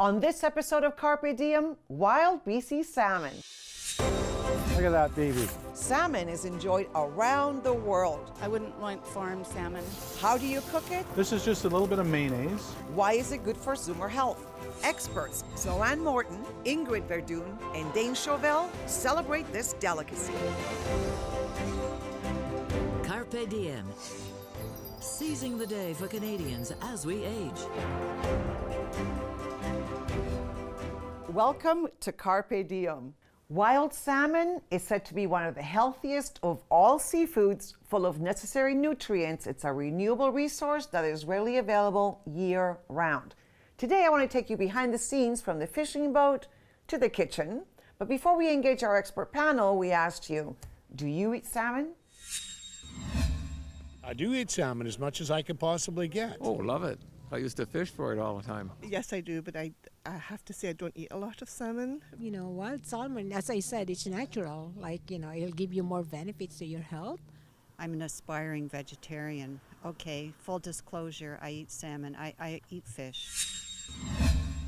On this episode of Carpe Diem, wild BC salmon. Look at that baby. Salmon is enjoyed around the world. I wouldn't want farmed salmon. How do you cook it? This is just a little bit of mayonnaise. Why is it good for Zoomer health? Experts Zoanne Morton, Ingrid Verdun, and Dane Chauvel celebrate this delicacy. Carpe Diem. Seizing the day for Canadians as we age. Welcome to Carpe Diem. Wild salmon is said to be one of the healthiest of all seafoods, full of necessary nutrients. It's a renewable resource that is readily available year-round. Today, I want to take you behind the scenes from the fishing boat to the kitchen. But before we engage our expert panel, we asked you, do you eat salmon? I do eat salmon as much as I could possibly get. Oh, love it. I used to fish for it all the time. Yes, I do, but I have to say I don't eat a lot of salmon. You know, wild salmon, as I said, it's natural. Like, you know, it'll give you more benefits to your health. I'm an aspiring vegetarian. Okay, full disclosure, I eat salmon. I eat fish.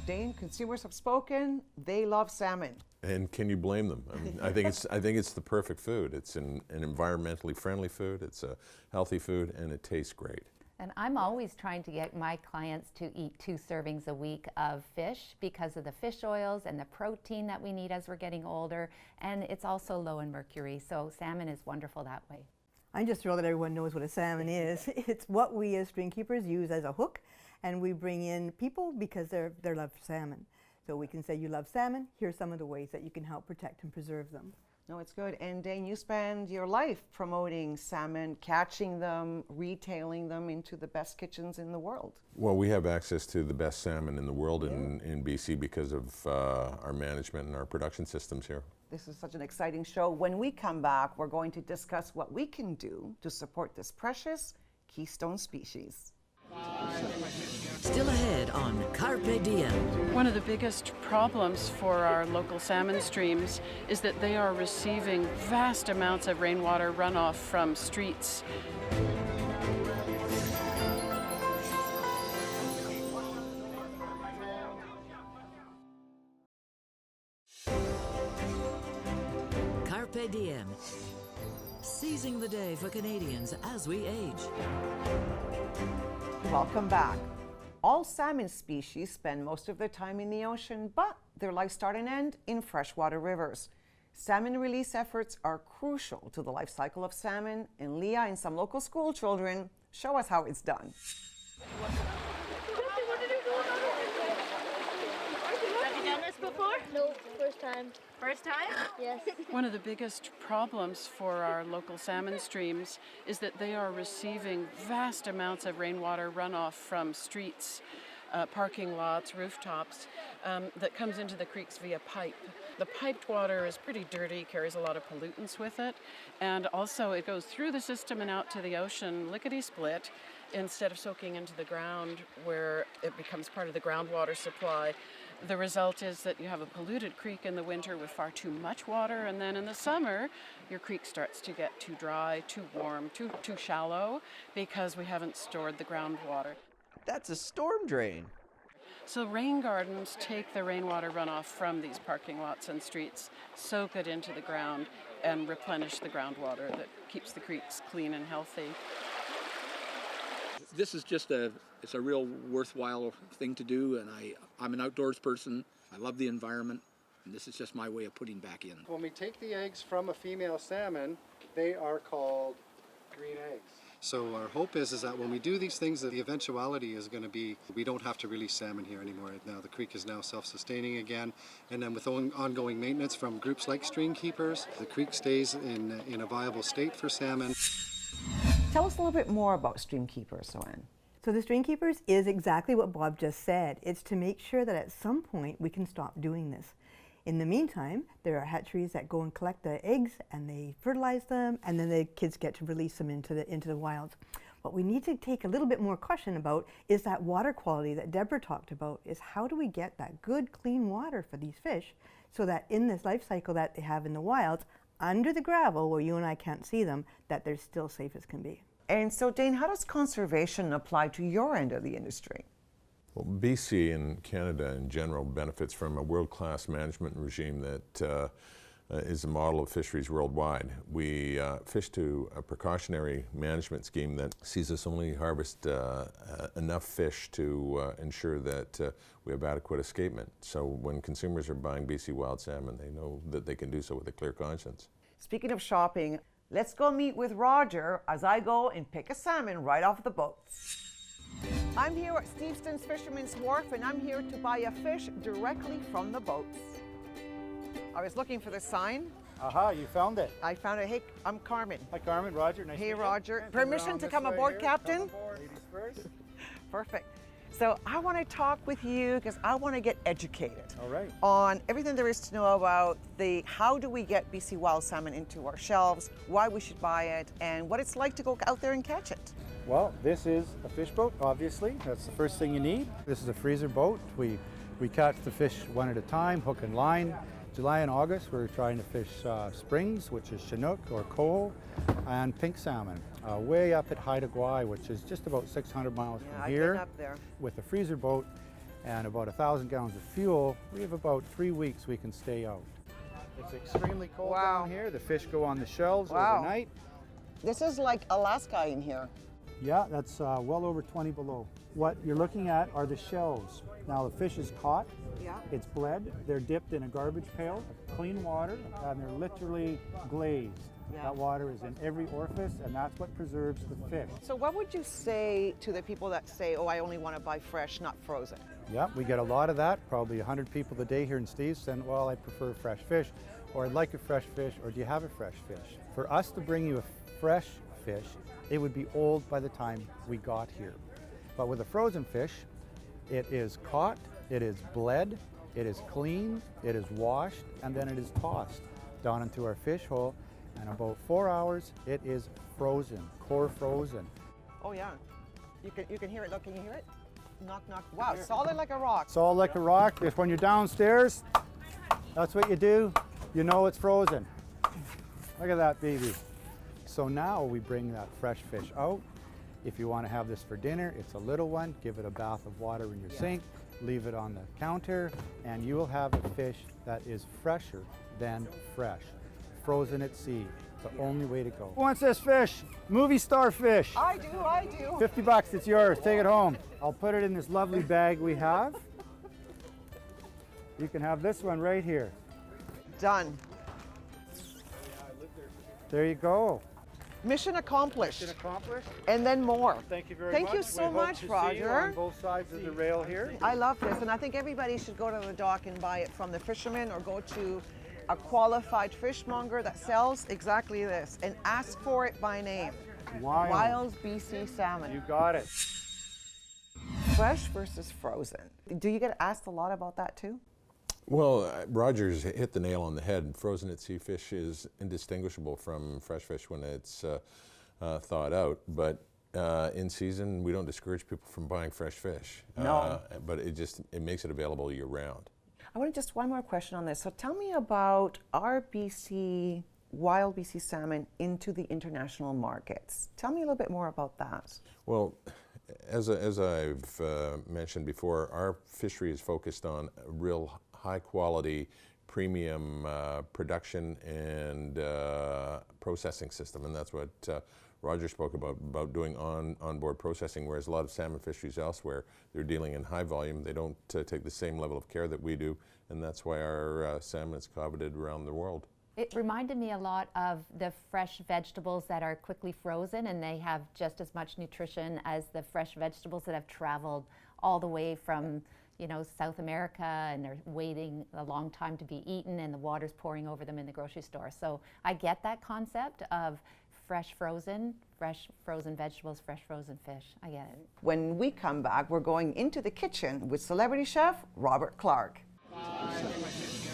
Dane, consumers have spoken. They love salmon. And can you blame them? I mean, I think it's the perfect food. It's an environmentally friendly food. It's a healthy food, and it tastes great. And I'm always trying to get my clients to eat 2 servings a week of fish because of the fish oils and the protein that we need as we're getting older. And it's also low in mercury, so salmon is wonderful that way. I'm just thrilled that everyone knows what a salmon is. It's what we as string keepers use as a hook, and we bring in people because they love salmon. So we can say, you love salmon, here's some of the ways that you can help protect and preserve them. No, it's good. And Dane, you spend your life promoting salmon, catching them, retailing them into the best kitchens in the world. Well, we have access to the best salmon in the world in BC because of our management and our production systems here. This is such an exciting show. When we come back, we're going to discuss what we can do to support this precious keystone species. Still ahead on Carpe Diem. One of the biggest problems for our local salmon streams is that they are receiving vast amounts of rainwater runoff from streets. Carpe Diem. Seizing the day for Canadians as we age. Welcome back. All salmon species spend most of their time in the ocean, but their lives start and end in freshwater rivers. Salmon release efforts are crucial to the life cycle of salmon, and Leah and some local school children show us how it's done. Have you done this before? No, first time. First time? Yes. One of the biggest problems for our local salmon streams is that they are receiving vast amounts of rainwater runoff from streets, parking lots, rooftops, that comes into the creeks via pipe. The piped water is pretty dirty, carries a lot of pollutants with it, and also it goes through the system and out to the ocean lickety-split instead of soaking into the ground where it becomes part of the groundwater supply. The result is that you have a polluted creek in the winter with far too much water, and then in the summer, your creek starts to get too dry, too warm, too shallow, because we haven't stored the groundwater. That's a storm drain. So rain gardens take the rainwater runoff from these parking lots and streets, soak it into the ground, and replenish the groundwater that keeps the creeks clean and healthy. This is just it's a real worthwhile thing to do, and I'm an outdoors person. I love the environment, and this is just my way of putting back in. When we take the eggs from a female salmon, they are called green eggs. So our hope is that when we do these things, that the eventuality is going to be we don't have to release salmon here anymore. Now the creek is now self-sustaining again, and then with ongoing maintenance from groups like Stream Keepers, the creek stays in a viable state for salmon. Tell us a little bit more about Stream Keepers, Zoanne. So the string keepers is exactly what Bob just said. It's to make sure that at some point we can stop doing this. In the meantime, there are hatcheries that go and collect the eggs and they fertilize them, and then the kids get to release them into the wild. What we need to take a little bit more caution about is that water quality that Deborah talked about, is how do we get that good clean water for these fish so that in this life cycle that they have in the wilds, under the gravel where you and I can't see them, that they're still safe as can be. And so, Dane, how does conservation apply to your end of the industry? Well, BC and Canada in general benefits from a world-class management regime that is a model of fisheries worldwide. We fish to a precautionary management scheme that sees us only harvest enough fish to ensure that we have adequate escapement. So when consumers are buying BC wild salmon, they know that they can do so with a clear conscience. Speaking of shopping, let's go meet with Roger as I go and pick a salmon right off the boat. I'm here at Steveston's Fisherman's Wharf, and I'm here to buy a fish directly from the boats. I was looking for the sign. Aha, you found it. I found it. Hey, I'm Carmen. Hi, Carmen. Roger. Nice to meet you. Hey, Roger. And Permission around to this come way aboard, here. Captain? Come aboard. Ladies first. Perfect. So I want to talk with you because I want to get educated All right. on everything there is to know about how do we get BC wild salmon into our shelves, why we should buy it, and what it's like to go out there and catch it. Well, this is a fish boat, obviously. That's the first thing you need. This is a freezer boat. We catch the fish one at a time, hook and line. July and August, we're trying to fish springs, which is Chinook or coho, and pink salmon, way up at Haida Gwaii, which is just about 600 miles from here. I've been up there. With a freezer boat and about 1,000 gallons of fuel, we have about 3 weeks we can stay out. It's extremely cold down here. The fish go on the shelves overnight. This is like Alaska in here. Yeah, that's well over 20 below. What you're looking at are the shells. Now the fish is caught, it's bled, they're dipped in a garbage pail, clean water, and they're literally glazed. That water is in every orifice, and that's what preserves the fish. So what would you say to the people that say, oh, I only want to buy fresh, not frozen? Yeah, we get a lot of that, probably 100 people a day here in Steveston. Well, I prefer fresh fish, or I'd like a fresh fish, or do you have a fresh fish? For us to bring you a fresh fish, it would be old by the time we got here. But with a frozen fish, it is caught, it is bled, it is cleaned, it is washed, and then it is tossed down into our fish hole. And about 4 hours, it is frozen, core frozen. Oh yeah, you can hear it. Look, can you hear it? Knock, knock. Wow, solid like a rock. Solid like a rock. If when you're downstairs, that's what you do. You know it's frozen. Look at that baby. So now we bring that fresh fish out. If you want to have this for dinner, it's a little one. Give it a bath of water in your sink. Leave it on the counter, and you will have a fish that is fresher than fresh. Frozen at sea, the only way to go. Who wants this fish? Movie star fish. I do. 50 bucks, it's yours, take it home. I'll put it in this lovely bag we have. You can have this one right here. Done. There you go. Mission accomplished. Mission accomplished. And then more. Thank you very much. Thank you so We hope much, to see Roger. you on both sides of the rail here. I love this, and I think everybody should go to the dock and buy it from the fisherman or go to a qualified fishmonger that sells exactly this and ask for it by name. Wild BC salmon. You got it. Fresh versus frozen. Do you get asked a lot about that too? Well, Roger's hit the nail on the head. Frozen at sea fish is indistinguishable from fresh fish when it's thawed out. But in season, we don't discourage people from buying fresh fish. No. But it makes it available year round. I want just one more question on this. So tell me about our BC, wild BC salmon into the international markets. Tell me a little bit more about that. Well, as I've mentioned before, our fishery is focused on a real high quality premium production and processing system, and that's what Roger spoke about doing onboard processing, whereas a lot of salmon fisheries elsewhere, they're dealing in high volume. They don't take the same level of care that we do, and that's why our salmon is coveted around the world. It reminded me a lot of the fresh vegetables that are quickly frozen, and they have just as much nutrition as the fresh vegetables that have traveled all the way from South America, and they're waiting a long time to be eaten, and the water's pouring over them in the grocery store. So I get that concept of fresh frozen vegetables, fresh frozen fish. I get it. When we come back, we're going into the kitchen with celebrity chef Robert Clark.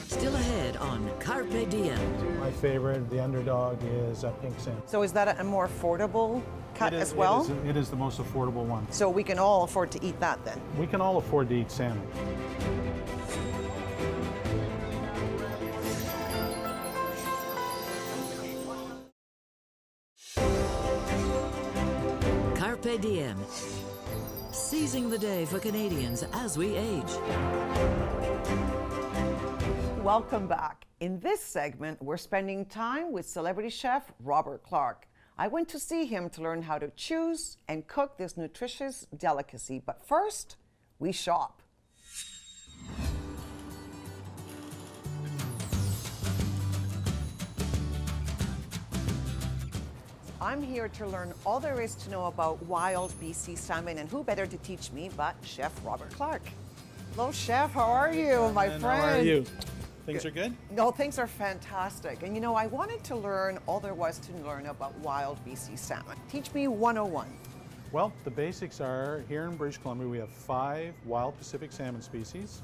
Still ahead on Carpe Diem. My favorite, the underdog, is pink salmon. So is that a more affordable cut as well? It is the most affordable one. So we can all afford to eat that then? We can all afford to eat salmon. Carpe Diem. Seizing the day for Canadians as we age. Welcome back. In this segment, we're spending time with celebrity chef Robert Clark. I went to see him to learn how to choose and cook this nutritious delicacy. But first, we shop. I'm here to learn all there is to know about wild BC salmon, and who better to teach me but Chef Robert Clark. Hello, Chef. How are you, my friend? How are you? Things are good? No, things are fantastic. And you know, I wanted to learn all there was to learn about wild BC salmon. Teach me 101. Well, the basics are, here in British Columbia, we have 5 wild Pacific salmon species.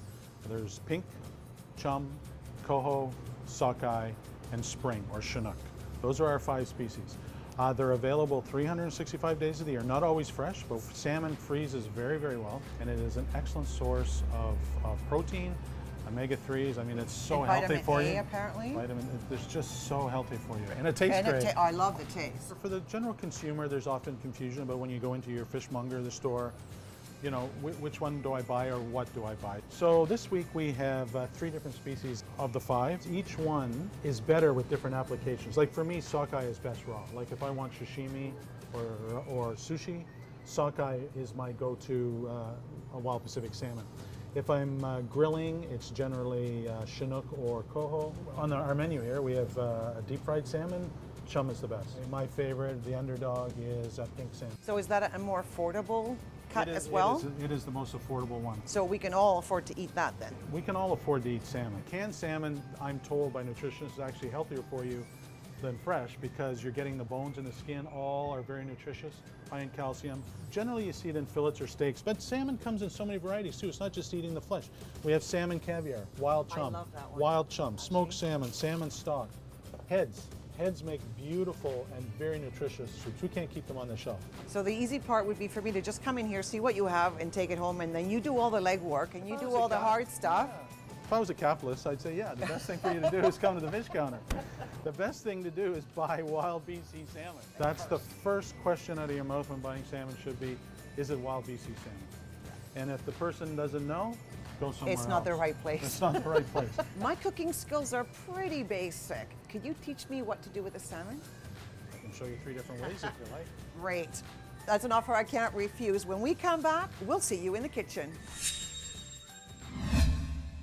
There's pink, chum, coho, sockeye, and spring, or chinook. Those are our 5 species. They're available 365 days of the year, not always fresh, but salmon freezes very, very well, and it is an excellent source of protein, omega-3s. I mean, it's so healthy for you. Vitamin A, apparently. It's just so healthy for you, and it tastes great. I love the taste. For the general consumer, there's often confusion about when you go into your fishmonger, the store, you know, which one do I buy or what do I buy? So this week we have 3 different species of the 5. Each one is better with different applications. Like for me, sockeye is best raw. Like if I want sashimi or sushi, sockeye is my go-to wild Pacific salmon. If I'm grilling, it's generally chinook or coho. On our menu here, we have a deep fried salmon. Chum is the best. My favorite, the underdog, is pink salmon. So is that a more affordable cut as well? It is the most affordable one. So we can all afford to eat that then? We can all afford to eat salmon. Canned salmon, I'm told by nutritionists, is actually healthier for you than fresh because you're getting the bones and the skin. All are very nutritious, high in calcium. Generally you see it in fillets or steaks, but salmon comes in so many varieties too. It's not just eating the flesh. We have salmon caviar, wild chum, wild chum, smoked salmon, salmon stock, heads. Heads make beautiful and very nutritious soups. We can't keep them on the shelf. So the easy part would be for me to just come in here, see what you have, and take it home, and then you do all the legwork, and you do all the hard stuff. If I was a capitalist, I'd say, yeah, the best thing for you to do is come to the fish counter. The best thing to do is buy wild BC salmon. That's the first question out of your mouth when buying salmon should be, is it wild BC salmon? And if the person doesn't know, go somewhere It's not else. the right place. It's not the right place. My cooking skills are pretty basic. Could you teach me what to do with the salmon? I can show you 3 different ways if you like. Great. That's an offer I can't refuse. When we come back, we'll see you in the kitchen.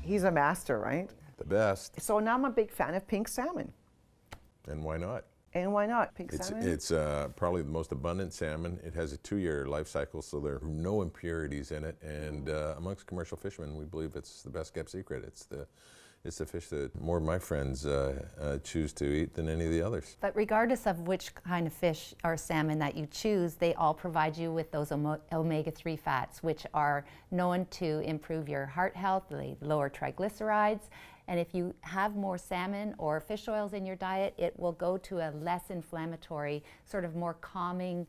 He's a master, right? The best. So now I'm a big fan of pink salmon. And why not? And why not? Pink salmon? It's probably the most abundant salmon. It has a 2-year life cycle, so there are no impurities in it. And amongst commercial fishermen, we believe it's the best kept secret. It's the fish that more of my friends choose to eat than any of the others. But regardless of which kind of fish or salmon that you choose, they all provide you with those omega-3 fats, which are known to improve your heart health, they lower triglycerides. And if you have more salmon or fish oils in your diet, it will go to a less inflammatory, sort of more calming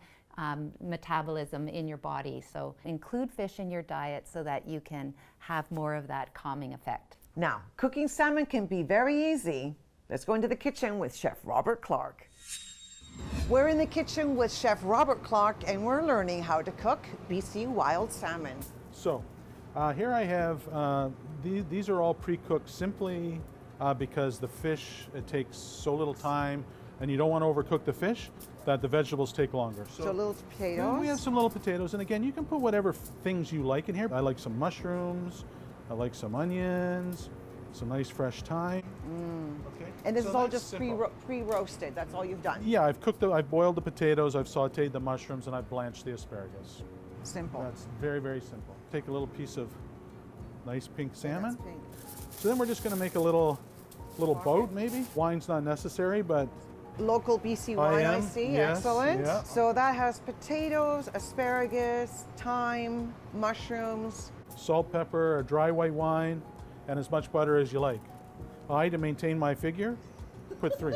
metabolism in your body. So include fish in your diet so that you can have more of that calming effect. Now, cooking salmon can be very easy. Let's go into the kitchen with Chef Robert Clark. We're in the kitchen with Chef Robert Clark, and we're learning how to cook BC wild salmon. So, here I have, these are all pre-cooked simply because the fish, it takes so little time, and you don't want to overcook the fish, that the vegetables take longer. So little potatoes? We have some little potatoes, and again, you can put whatever things you like in here. I like some mushrooms, I like some onions, some nice fresh thyme. Okay. And this So is all that's just simple. pre-roasted, that's all you've done? Yeah, I've boiled the potatoes, I've sauteed the mushrooms, and I've blanched the asparagus. Simple. That's very, very simple. Take a little piece of nice pink salmon. That's pink. So then we're just going to make a little boat, maybe. Wine's not necessary, but Local BC wine, I am, see. yes, Excellent. yeah. So that has potatoes, asparagus, thyme, mushrooms. salt, pepper, a dry white wine, and as much butter as you like. To maintain my figure, put 3.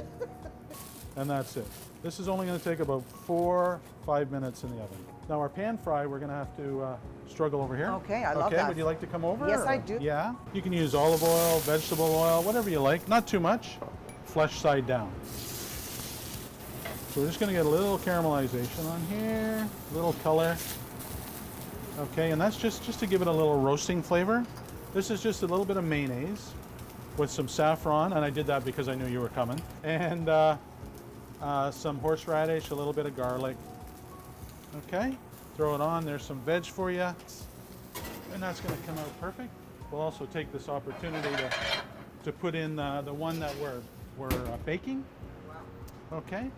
And that's it. This is only going to take about 4-5 minutes in the oven. Now our pan fry, we're going to have to struggle over here. Okay, I love that. Okay, would you like to come over? Yes, I or- do. Yeah. You can use olive oil, vegetable oil, whatever you like. Not too much. Flesh side down. So we're just going to get a little caramelization on here, a little color. Okay, and that's just to give it a little roasting flavor. This is just a little bit of mayonnaise with some saffron, and I did that because I knew you were coming. And some horseradish, a little bit of garlic. Okay, throw it on. There's some veg for you, and that's going to come out perfect. We'll also take this opportunity to put in the one that we're baking. Okay.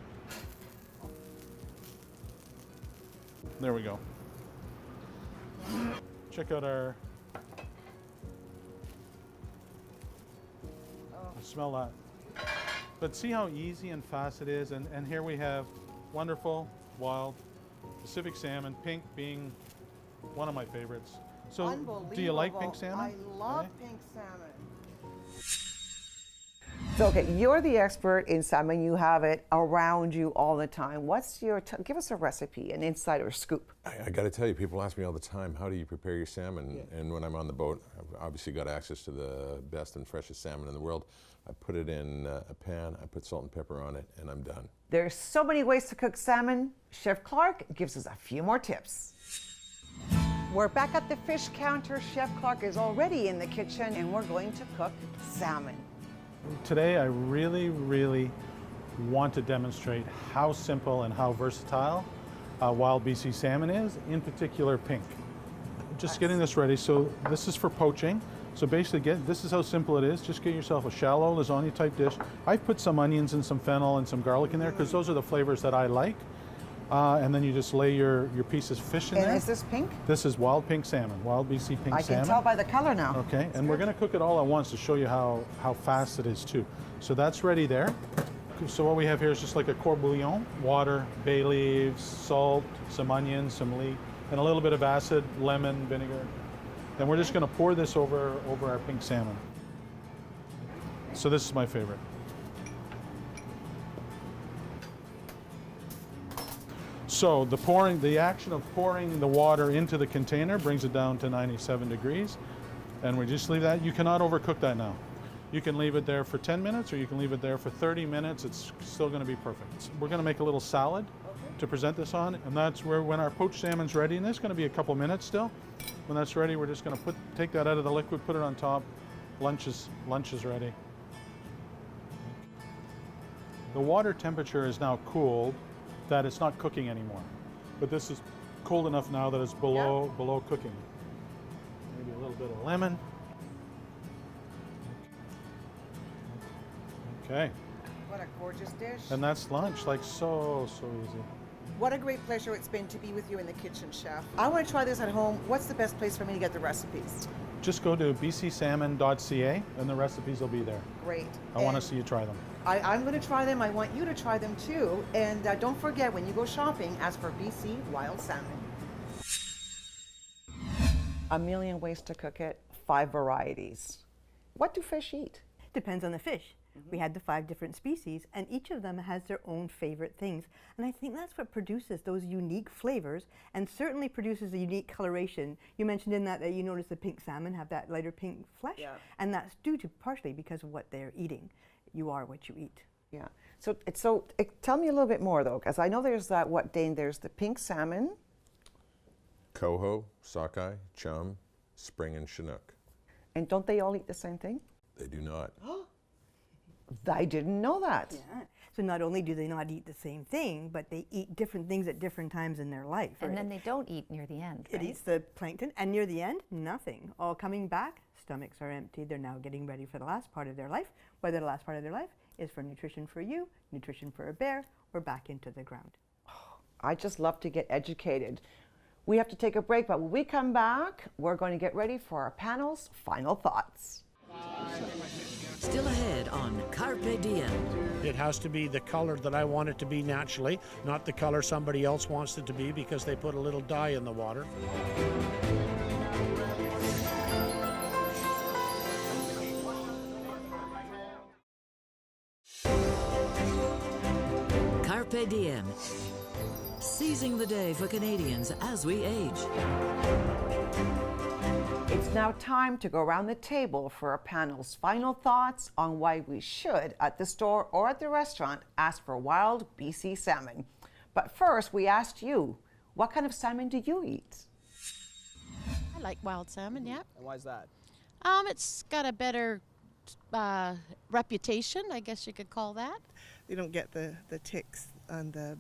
There we go. Check out our. Smell that. But see how easy and fast it is, and here we have wonderful, wild Pacific salmon, pink being one of my favorites. So, do you like pink salmon? I love pink salmon. So, okay, you're the expert in salmon. You have it around you all the time. What's your, give us a recipe, an insider scoop. I got to tell you, people ask me all the time, how do you prepare your salmon? Yeah. And when I'm on the boat, I've obviously got access to the best and freshest salmon in the world. I put it in a pan, I put salt and pepper on it, and I'm done. There's so many ways to cook salmon. Chef Clark gives us a few more tips. We're back at the fish counter. Chef Clark is already in the kitchen, and we're going to cook salmon. Today, I really, really want to demonstrate how simple and how versatile wild BC salmon is, in particular pink. Just getting this ready. So this is for poaching. So basically, this is how simple it is. Just get yourself a shallow lasagna type dish. I've put some onions and some fennel and some garlic in there because those are the flavors that I like. And then you just lay your piece of fish in there. And is this pink? This is wild pink salmon, wild BC pink salmon. I can tell by the color now. Okay, and we're going to cook it all at once to show you how fast it is too. So that's ready there. So what we have here is just like a court bouillon, water, bay leaves, salt, some onions, some leek, and a little bit of acid, lemon, vinegar. Then we're just going to pour this over our pink salmon. So this is my favorite. So the action of pouring the water into the container brings it down to 97 degrees, and we just leave that. You cannot overcook that now. You can leave it there for 10 minutes or you can leave it there for 30 minutes. It's still going to be perfect. We're going to make a little salad to present this on, and that's where when our poached salmon's ready, and there's going to be a couple minutes still. When that's ready, we're just going to take that out of the liquid, put it on top. Lunch is ready. The water temperature is now cooled that it's not cooking anymore, but this is cold enough now that it's below cooking. Maybe a little bit of lemon. Okay. What a gorgeous dish. And that's lunch, like so easy. What a great pleasure it's been to be with you in the kitchen, Chef. I want to try this at home. What's the best place for me to get the recipes? Just go to bcsalmon.ca and the recipes will be there. Great. I want to see you try them. I'm going to try them. I want you to try them too. And don't forget, when you go shopping, ask for BC Wild Salmon. A million ways to cook it, 5 varieties. What do fish eat? Depends on the fish. We had the 5 different species, and each of them has their own favorite things. And I think that's what produces those unique flavors and certainly produces a unique coloration. You mentioned in that you notice the pink salmon have that lighter pink flesh, and that's due to partially because of what they're eating. You are what you eat. Yeah. So tell me a little bit more, though, because I know there's that, Dane, there's the pink salmon. Coho, sockeye, chum, spring, and chinook. And don't they all eat the same thing? They do not. I didn't know that. Yeah. So not only do they not eat the same thing, but they eat different things at different times in their life. And then they don't eat near the end, It right? eats the plankton, and near the end, nothing. All coming back, stomachs are empty. They're now getting ready for the last part of their life, whether the last part of their life is for nutrition for you, nutrition for a bear, or back into the ground. I just love to get educated. We have to take a break, but when we come back, we're going to get ready for our panel's final thoughts. Still ahead on Carpe Diem. It has to be the color that I want it to be naturally, not the color somebody else wants it to be because they put a little dye in the water. Carpe Diem. Seizing the day for Canadians as we age. It's now time to go around the table for our panel's final thoughts on why we should, at the store or at the restaurant, ask for wild BC salmon. But first, we asked you, what kind of salmon do you eat? like wild salmon, yeah. And why is that? It's got a better reputation, I guess you could call that. They don't get the ticks and the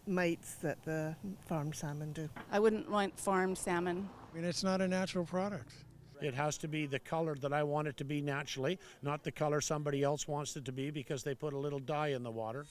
mites that the farmed salmon do. I wouldn't want farmed salmon. I mean, it's not a natural product. It has to be the color that I want it to be naturally, not the color somebody else wants it to be because they put a little dye in the water.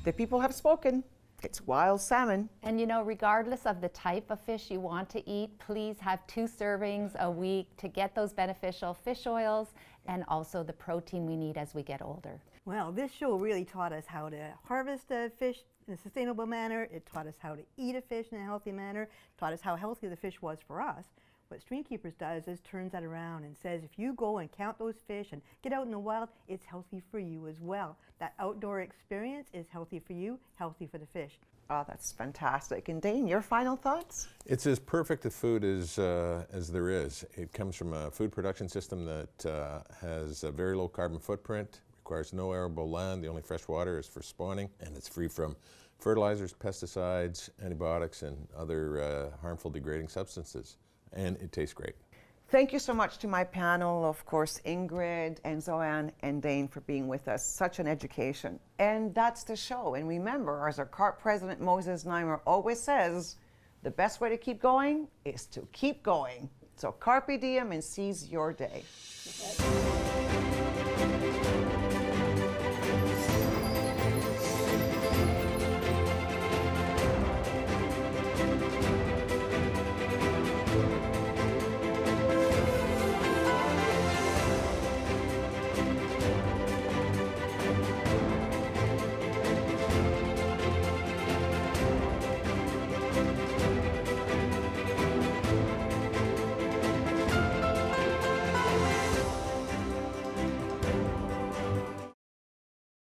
The people have spoken. It's wild salmon. And you know, regardless of the type of fish you want to eat, please have 2 servings a week to get those beneficial fish oils and also the protein we need as we get older. Well, this show really taught us how to harvest a fish in a sustainable manner. It taught us how to eat a fish in a healthy manner. It taught us how healthy the fish was for us. What Streamkeepers does is turns that around and says if you go and count those fish and get out in the wild, it's healthy for you as well. That outdoor experience is healthy for you, healthy for the fish. Oh, that's fantastic. And Dane, your final thoughts? It's as perfect a food as there is. It comes from a food production system that has a very low carbon footprint, requires no arable land, the only fresh water is for spawning, and it's free from fertilizers, pesticides, antibiotics, and other harmful degrading substances. And it tastes great. Thank you so much to my panel, of course, Ingrid and Zoanne and Dane for being with us. Such an education. And that's the show. And remember, as our CARP president, Moses Neimer, always says, the best way to keep going is to keep going. So carpe diem and seize your day.